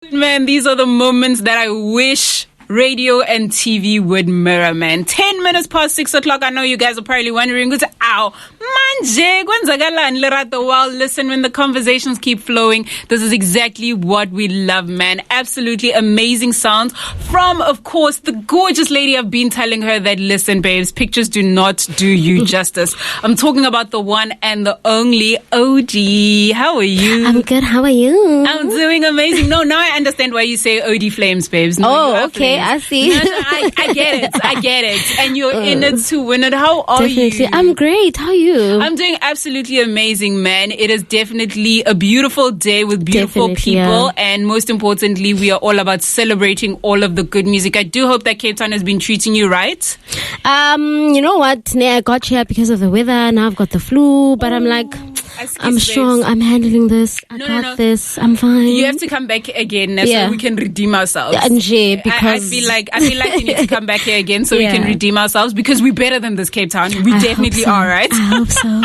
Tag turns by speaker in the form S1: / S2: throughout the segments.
S1: Man, these are the moments that I wish radio and TV would mirror, man. 10 minutes past 6 o'clock. I know you guys are probably wondering, ow, manje, kwenzakalani, Lerato? Well, listen, when the conversations keep flowing, this is exactly what we love, man. Absolutely amazing sounds from, of course, the gorgeous lady. I've been telling her that, listen, babes, pictures do not do you justice. I'm talking about the one and the only OD. How are you?
S2: I'm good. How are you?
S1: I'm doing amazing. No, now I understand why you say OD Flames, babes. No,
S2: okay. I see.
S1: No, I get it. And you're in it to win it. How are
S2: Definitely.
S1: you?
S2: I'm great. How are you?
S1: I'm doing absolutely amazing, man. It is definitely a beautiful day with beautiful people. Yeah. And most importantly, we are all about celebrating all of the good music. I do hope that Cape Town has been treating you right.
S2: You know what? I got here because of the weather. Now I've got the flu. But I'm like, I'm strong. I'm handling this. I got this. I'm fine.
S1: You have to come back again so we can redeem ourselves.
S2: Because
S1: I feel like you need to come back here again so we can redeem ourselves, because we're better than this, Cape Town. We definitely are, right?
S2: I hope so.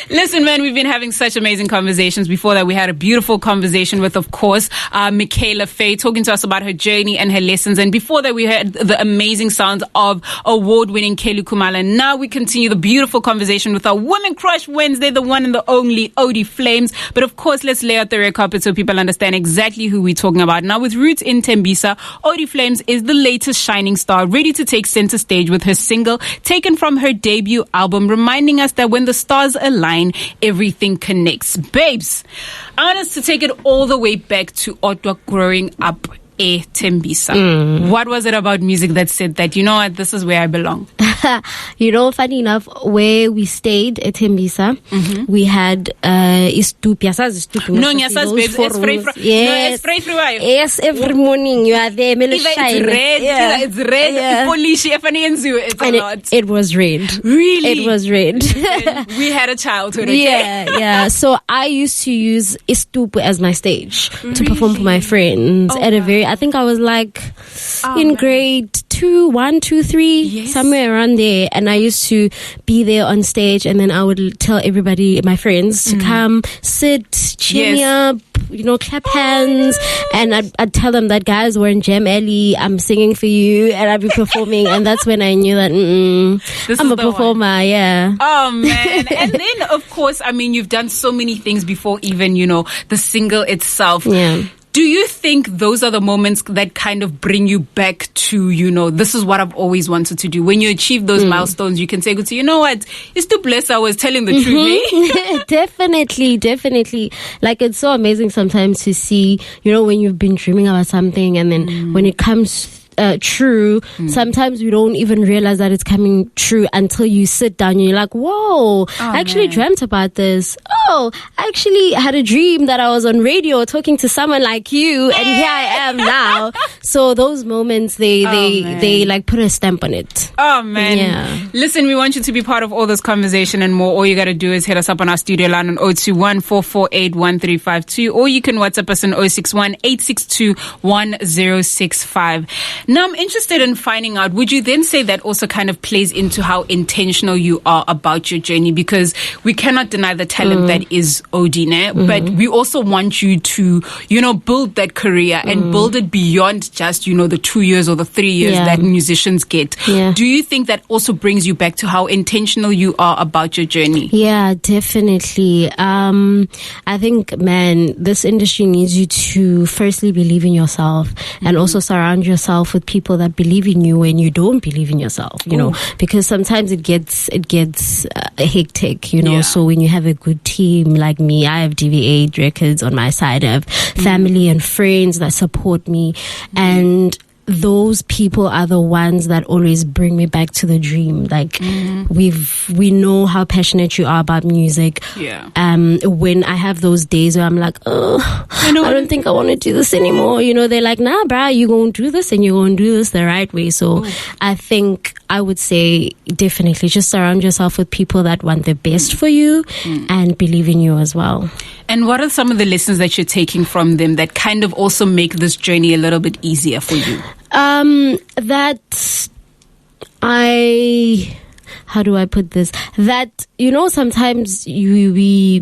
S1: Listen, man, we've been having such amazing conversations. Before that, we had a beautiful conversation with, of course, Michaela Faye, talking to us about her journey and her lessons. And before that, we heard the amazing sounds of award-winning Kelly Kumala. Now we continue the beautiful conversation with our Women Crush Wednesday, the one and the only OD Flames. But of course, let's lay out the red carpet so people understand exactly who we're talking about. Now, with roots in Tembisa, OD Flames is the latest shining star, ready to take center stage with her single taken from her debut album, reminding us that when the stars align, everything connects. Babes, I want us to take it all the way back to Otwa growing up Tembisa. What was it about music that said that, you know what, this is where I belong?
S2: Funny enough, where we stayed at Tembisa, we had Stoep. Stoep.
S1: No, babes.
S2: Yes, every morning you are there.
S1: It's red. It's a lot.
S2: It was red.
S1: Really?
S2: It was red.
S1: We had a childhood, okay?
S2: Yeah. So I used to use Stoep as my stage to perform for my friends at a very, I think I was like in grade 2, 1, 2, 3, somewhere around there. And I used to be there on stage, and then I would tell everybody, my friends, to come, sit, cheer me up, clap hands. And I'd tell them that, guys, we're in Jam Alley, I'm singing for you, and I'd be performing. And that's when I knew that I'm a performer,
S1: Oh, man. And then, of course, I mean, you've done so many things before even, the single itself.
S2: Yeah.
S1: Do you think those are the moments that kind of bring you back to, this is what I've always wanted to do? When you achieve those milestones, you can say, you know what, it's too blessed I was telling the truth, eh?
S2: Definitely. Like, it's so amazing sometimes to see, when you've been dreaming about something, and then when it comes true, sometimes we don't even realize that it's coming true until you sit down and you're like, whoa, I actually dreamt about this. Oh, I actually had a dream that I was on radio talking to someone like you, and here I am now. So those moments, they like put a stamp on it.
S1: Oh, man.
S2: Yeah.
S1: Listen, we want you to be part of all this conversation and more. All you got to do is hit us up on our studio line on 021 448 1352, or you can WhatsApp us on 061 862 1065. Now, I'm interested in finding out, would you then say that also kind of plays into how intentional you are about your journey? Because we cannot deny the talent that is Odine, but we also want you to, build that career and build it beyond just, the 2 years or the 3 years that musicians get.
S2: Yeah.
S1: Do you think that also brings you back to how intentional you are about your journey?
S2: Yeah, definitely. I think, man, this industry needs you to firstly believe in yourself and also surround yourself with people that believe in you when you don't believe in yourself, because sometimes it gets hectic, so when you have a good team like me, I have DV8 Records on my side, I have family and friends that support me, and those people are the ones that always bring me back to the dream. Like, we know how passionate you are about music.
S1: Yeah.
S2: When I have those days where I'm like, I don't think I want to do this anymore. They're like, nah, bruh, you're going to do this, and you're going to do this the right way. So I think I would say definitely just surround yourself with people that want the best for you and believe in you as well.
S1: And what are some of the lessons that you're taking from them that kind of also make this journey a little bit easier for you?
S2: how do I put this? That, sometimes we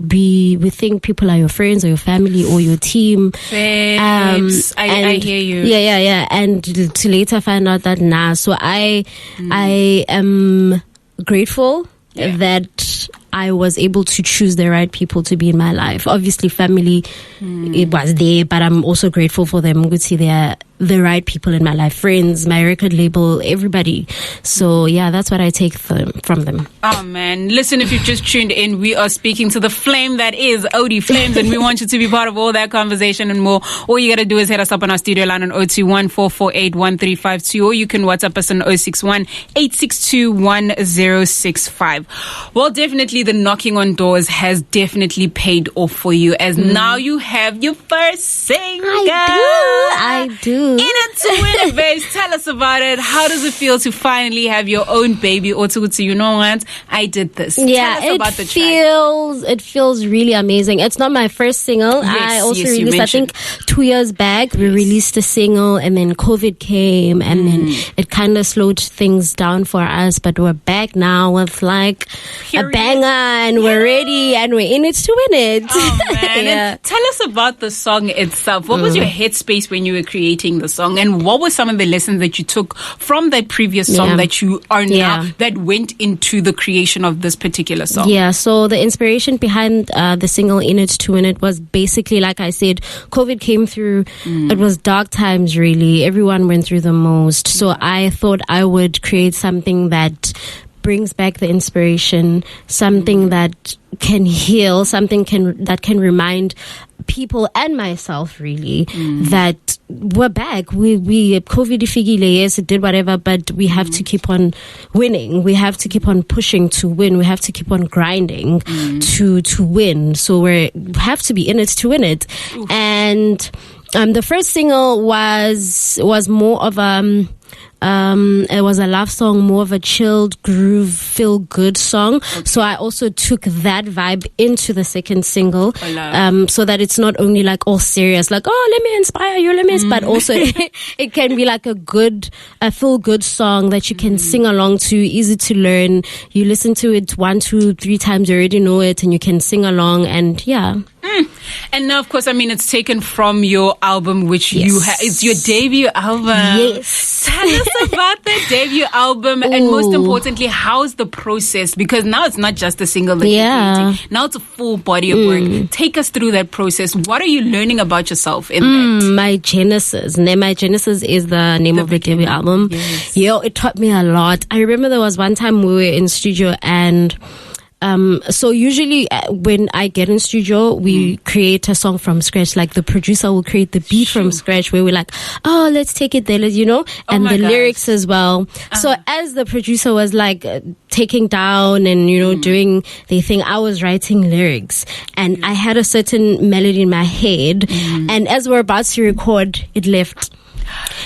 S2: think people are your friends or your family or your team.
S1: I hear you.
S2: Yeah. And to later find out that So I am grateful that I was able to choose the right people to be in my life. Obviously, family, it was there, but I'm also grateful for them. They're the right people in my life. Friends, my record label, everybody. So, yeah, that's what I take from them.
S1: Oh, man. Listen, if you've just tuned in, we are speaking to the flame that is Odie Flames, and we want you to be part of all that conversation and more. All you got to do is hit us up on our studio line on 021-448-1352, or you can WhatsApp us on 061-862-1065. Well, definitely the knocking on doors has definitely paid off for you, as now you have your first single.
S2: I do.
S1: In it to win it, babes. Tell us about it. How does it feel to finally have your own baby? Or to you know what? I did this.
S2: Yeah,
S1: Tell us about the track.
S2: It feels really amazing. It's not my first single. I also released, I think 2 years back, we released a single, and then COVID came, and then it kind of slowed things down for us. But we're back now with like a banger, and we're ready, and we're in it to win it.
S1: Oh, man. And tell us about the song itself. What was your headspace when you were creating the song, and what were some of the lessons that you took from that previous song that you are now that went into the creation of this particular song?
S2: Yeah, so the inspiration behind the single In It to Win It was basically, like I said, COVID came through. It was dark times, really. Everyone went through the most. So I thought I would create something that brings back the inspiration, something that can heal, that can remind people and myself really that we're back. We COVID ifigile, yes, it did whatever, but we have to keep on winning. We have to keep on pushing to win. We have to keep on grinding to win. So we have to be in it to win it. Oof. And the first single was more of it was a love song, more of a chilled groove, feel good song. Okay. So I also took that vibe into the second single, so that it's not only like all serious, like, oh, let me inspire you, but also it can be like a feel good song that you can sing along to, easy to learn. You listen to it 1, 2, 3 times, you already know it, and you can sing along, and yeah.
S1: And now, of course, I mean, it's taken from your album, which it's your debut album.
S2: Yes.
S1: Tell us about the debut album, and most importantly, how's the process? Because now it's not just a single that you're creating. Now it's a full body of work. Take us through that process. What are you learning about yourself in that?
S2: My Genesis. My Genesis is the name of the debut album.
S1: Yes.
S2: It taught me a lot. I remember there was one time we were in studio, and so usually when I get in studio, we create a song from scratch. Like the producer will create the beat from scratch, where we're like, oh, let's take it there, and the lyrics as well. So as the producer was like taking down and, doing the thing, I was writing lyrics, and I had a certain melody in my head, and as we're about to record, it left.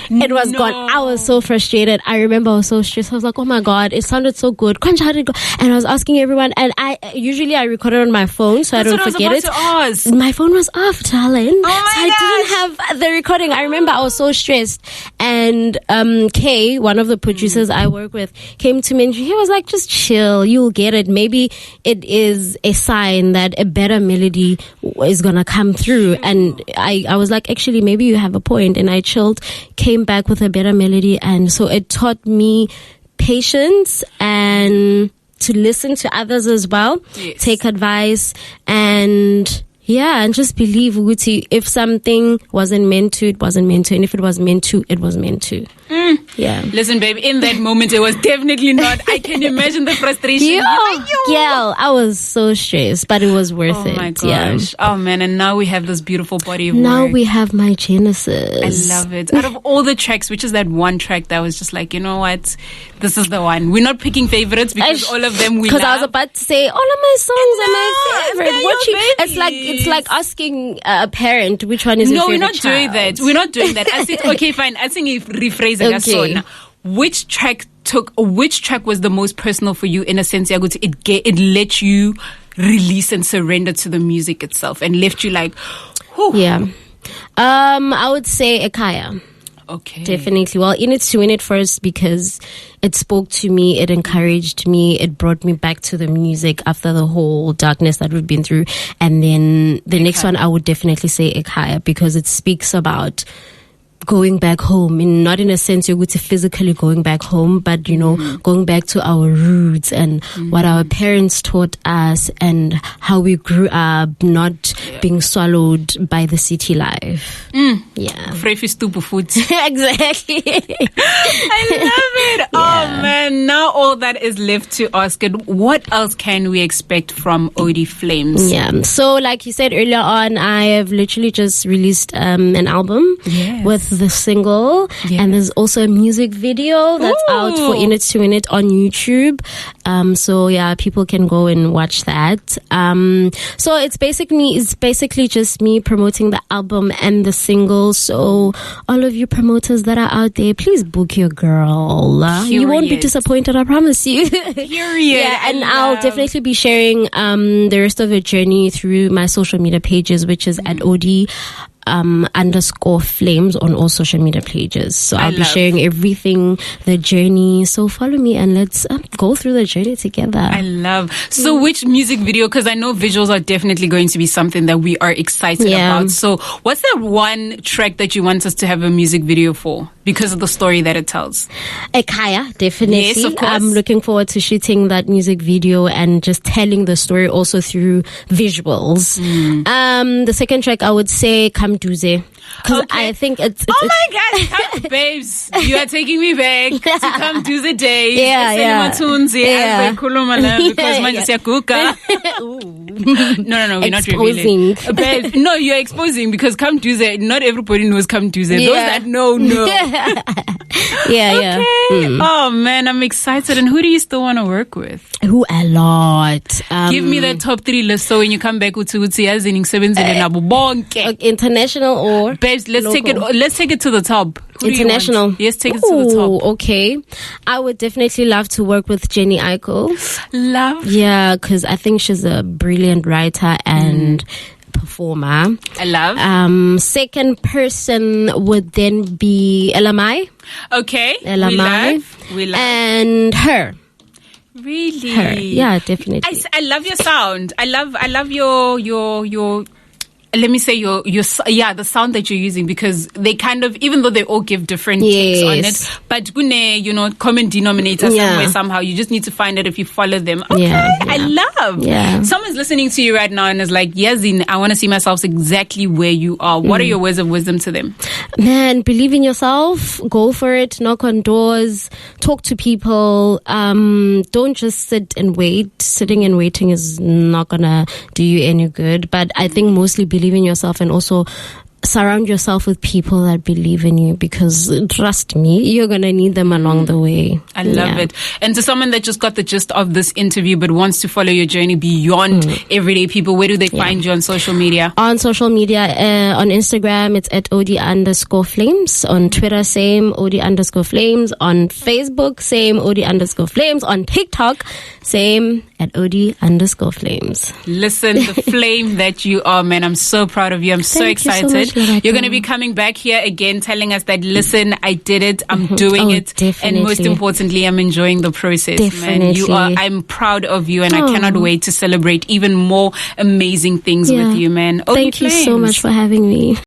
S2: It was gone. I was so frustrated. I remember I was so stressed. I was like, oh my God, it sounded so good. And I was asking everyone, and I usually record it on my phone so I don't forget it. My phone was off, darling. So I didn't have the recording. I remember I was so stressed. And Kay, one of the producers I work with, came to me and he was like, just chill. You'll get it. Maybe it is a sign that a better melody is going to come through. And I was like, actually, maybe you have a point. And I chilled, came back with a better melody, and so it taught me patience and to listen to others as well, take advice, and just believe, Uguti, if something wasn't meant to, it wasn't meant to, and if it was meant to, it was meant to. Yeah.
S1: Listen, babe, in that moment, it was definitely not. I can imagine the frustration.
S2: Yeah, I was so stressed, but it was worth it. Oh my
S1: gosh. Yeah. Oh man, and now we have this beautiful body of work.
S2: Now we have my Genesis.
S1: I love it. Out of all the tracks, which is that one track that was just like, you know what? This is the one. We're not picking favorites because all of them we love.
S2: Because I was about to say, all of my songs are my favorite. It's like asking a parent which one is your favorite.
S1: No, we're not doing that. We're not doing that. I said, okay, fine. I think you rephrase it. Okay. Which track was the most personal for you, in a sense? It let you release and surrender to the music itself and left you like, whew.
S2: Yeah. I would say Ekaya.
S1: Okay.
S2: Definitely. Well, In It to Win It first because it spoke to me, it encouraged me, it brought me back to the music after the whole darkness that we've been through. And then the next one, I would definitely say Ekaya because it speaks about going back home, and not in a sense you're going to physically going back home, but going back to our roots and what our parents taught us and how we grew up, not being swallowed by the city life. Yeah.
S1: Frefi Stoep food.
S2: Exactly.
S1: I love it. Oh man, now all that is left to ask it, what else can we expect from OD Flames?
S2: Yeah. So like you said earlier on, I have literally just released an album with the single, and there's also a music video that's out for In It to Win It on YouTube. So yeah, people can go and watch that. So it's basically just me promoting the album and the single. So all of you promoters that are out there, please book your girl. You won't be disappointed, I promise you.
S1: Period.
S2: Yeah, and I'll definitely be sharing the rest of her journey through my social media pages, which is at OD underscore flames on all social media pages. So I'll be sharing everything, the journey. So follow me and let's go through the journey together.
S1: I love. So which music video, because I know visuals are definitely going to be something that we are excited about. So what's that one track that you want us to have a music video for because of the story that it tells?
S2: Ekaya, definitely.
S1: Yes, of course.
S2: I'm looking forward to shooting that music video and just telling the story also through visuals. The second track I would say Come Duze. Because I think it's
S1: oh my God, babes, you are taking me back to Come Do the Days. Because no, we're not revealing. Babes, no, you're exposing because Come Do the, not everybody knows Come Do the. Those that know.
S2: Yeah.
S1: Oh man, I'm excited. And who do you still want to work with?
S2: Who a lot.
S1: Give me the top 3 list so when you come back with
S2: international or
S1: babes, let's
S2: local.
S1: take it to the top. Who
S2: international.
S1: Yes, take it to the top.
S2: Okay. I would definitely love to work with Jhené Aiko.
S1: Love.
S2: Yeah, because I think she's a brilliant writer and performer.
S1: I love.
S2: Second person would then be Elamai.
S1: Okay.
S2: Elamai.
S1: We love.
S2: And her.
S1: Really?
S2: Her. Yeah, definitely.
S1: I love your sound. I love your let me say the sound that you're using, because they kind of, even though they all give different takes on it, but common denominator somewhere, somehow. You just need to find it if you follow them. Okay, I love.
S2: Yeah.
S1: Someone's listening to you right now and is like, Yazin, I want to see myself exactly where you are. What are your words of wisdom to them?
S2: Man, believe in yourself. Go for it. Knock on doors. Talk to people. Don't just sit and wait. Sitting and waiting is not gonna do you any good. But I think mostly believe in yourself and also surround yourself with people that believe in you, because trust me, you're gonna need them along the way.
S1: I love it. And to someone that just got the gist of this interview but wants to follow your journey beyond everyday people, where do they find you on social media? On
S2: social media, on Instagram it's at OD_flames, on Twitter same OD_flames, on Facebook same OD_flames, on TikTok same at OD_flames.
S1: Listen, the flame that you are, man, I'm so proud of you. I'm so excited. So you're going to be coming back here again telling us that, listen, I did it, I'm doing it,
S2: definitely.
S1: And most importantly, I'm enjoying the process.
S2: Definitely.
S1: Man, I'm proud of you, and I cannot wait to celebrate even more amazing things with you, man.
S2: Thank you so much for having me.